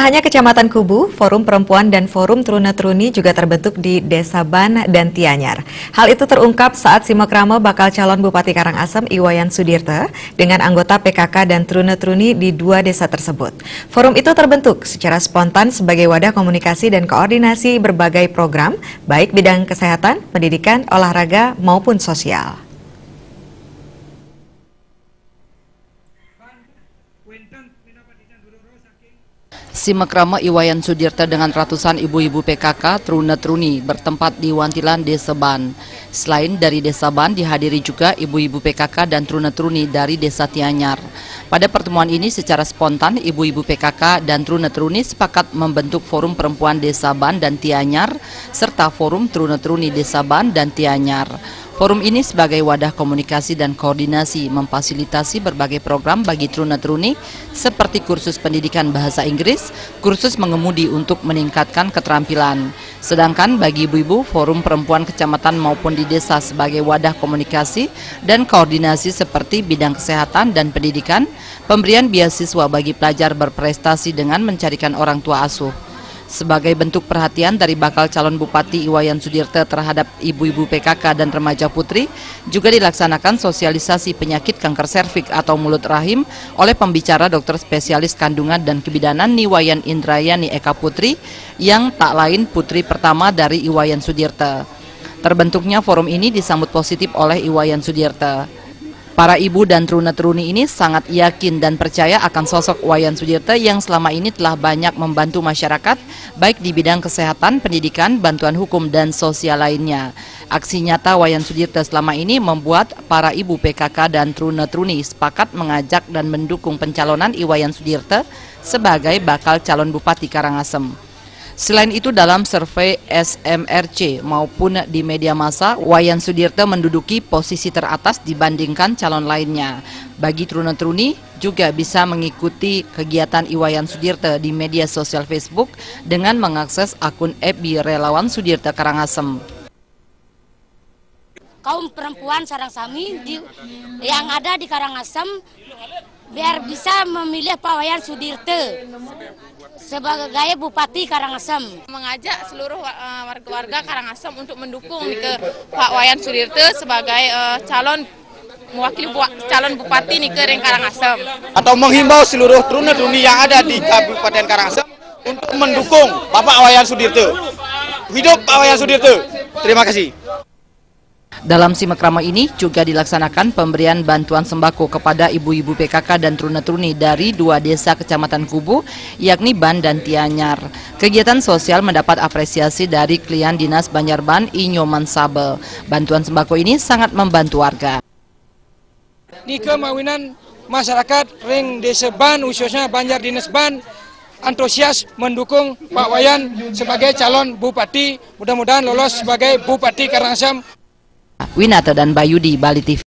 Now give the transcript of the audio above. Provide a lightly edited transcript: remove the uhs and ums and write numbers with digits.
hanya Kecamatan Kubu, Forum Perempuan dan Forum Truna-Truni juga terbentuk di Desa Ban dan Tianyar. Hal itu terungkap saat simakrama bakal calon Bupati Karangasem Iwayan Sudirte dengan anggota PKK dan Truna-Truni di dua desa tersebut. Forum itu terbentuk secara spontan sebagai wadah komunikasi dan koordinasi berbagai program, baik bidang kesehatan, pendidikan, olahraga, maupun sosial. Simakrama Iwayan Sudirte dengan ratusan ibu-ibu PKK Truna-Truni bertempat di Wantilan Desa Ban. Selain dari Desa Ban, dihadiri juga ibu-ibu PKK dan Truna-Truni dari Desa Tianyar. Pada pertemuan ini secara spontan, ibu-ibu PKK dan Truna-Truni sepakat membentuk Forum Perempuan Desa Ban dan Tianyar serta Forum Truna-Truni Desa Ban dan Tianyar. Forum ini sebagai wadah komunikasi dan koordinasi memfasilitasi berbagai program bagi Truna-Truni seperti kursus pendidikan bahasa Inggris, kursus mengemudi untuk meningkatkan keterampilan. Sedangkan bagi ibu-ibu, Forum Perempuan Kecamatan maupun di desa sebagai wadah komunikasi dan koordinasi seperti bidang kesehatan dan pendidikan, pemberian beasiswa bagi pelajar berprestasi dengan mencarikan orang tua asuh. Sebagai bentuk perhatian dari bakal calon Bupati Iwayan Sudirte terhadap ibu-ibu PKK dan remaja putri, juga dilaksanakan sosialisasi penyakit kanker serviks atau mulut rahim oleh pembicara dokter spesialis kandungan dan kebidanan Niwayan Indrayani Eka Putri, yang tak lain putri pertama dari Iwayan Sudirte. Terbentuknya forum ini disambut positif oleh Iwayan Sudirte. Para ibu dan Truna-Truni ini sangat yakin dan percaya akan sosok Iwayan Sudirte yang selama ini telah banyak membantu masyarakat, baik di bidang kesehatan, pendidikan, bantuan hukum, dan sosial lainnya. Aksi nyata Iwayan Sudirte selama ini membuat para ibu PKK dan Truna-Truni sepakat mengajak dan mendukung pencalonan Iwayan Sudirte sebagai bakal calon Bupati Karangasem. Selain itu, dalam survei SMRC maupun di media massa, Iwayan Sudirte menduduki posisi teratas dibandingkan calon lainnya. Bagi Truna-Truni juga bisa mengikuti kegiatan Iwayan Sudirte di media sosial Facebook dengan mengakses akun FB Relawan Sudirte Karangasem. Kaum perempuan sarang sami yang ada di Karangasem biar bisa memilih Pak Iwayan Sudirte sebagai Bupati Karangasem. Mengajak seluruh warga-warga Karangasem untuk mendukung ke Pak Iwayan Sudirte sebagai mewakili calon Bupati nih ke Karangasem. Atau menghimbau seluruh Truna-Truni yang ada di Kabupaten Karangasem untuk mendukung Bapak Iwayan Sudirte. Hidup Pak Iwayan Sudirte. Terima kasih. Dalam simakrama ini juga dilaksanakan pemberian bantuan sembako kepada ibu-ibu PKK dan Truna-Truni dari dua desa Kecamatan Kubu, yakni Ban dan Tianyar. Kegiatan sosial mendapat apresiasi dari klien Dinas Banjarban Inyoman Sabel. Bantuan sembako ini sangat membantu warga. Di kemawinan masyarakat ring Desa Ban, khususnya Banjar Dinas Ban, antusias mendukung Pak Iwayan sebagai calon Bupati. Mudah-mudahan lolos sebagai Bupati Karangasem. Winata dan Bayudi, Bali TV.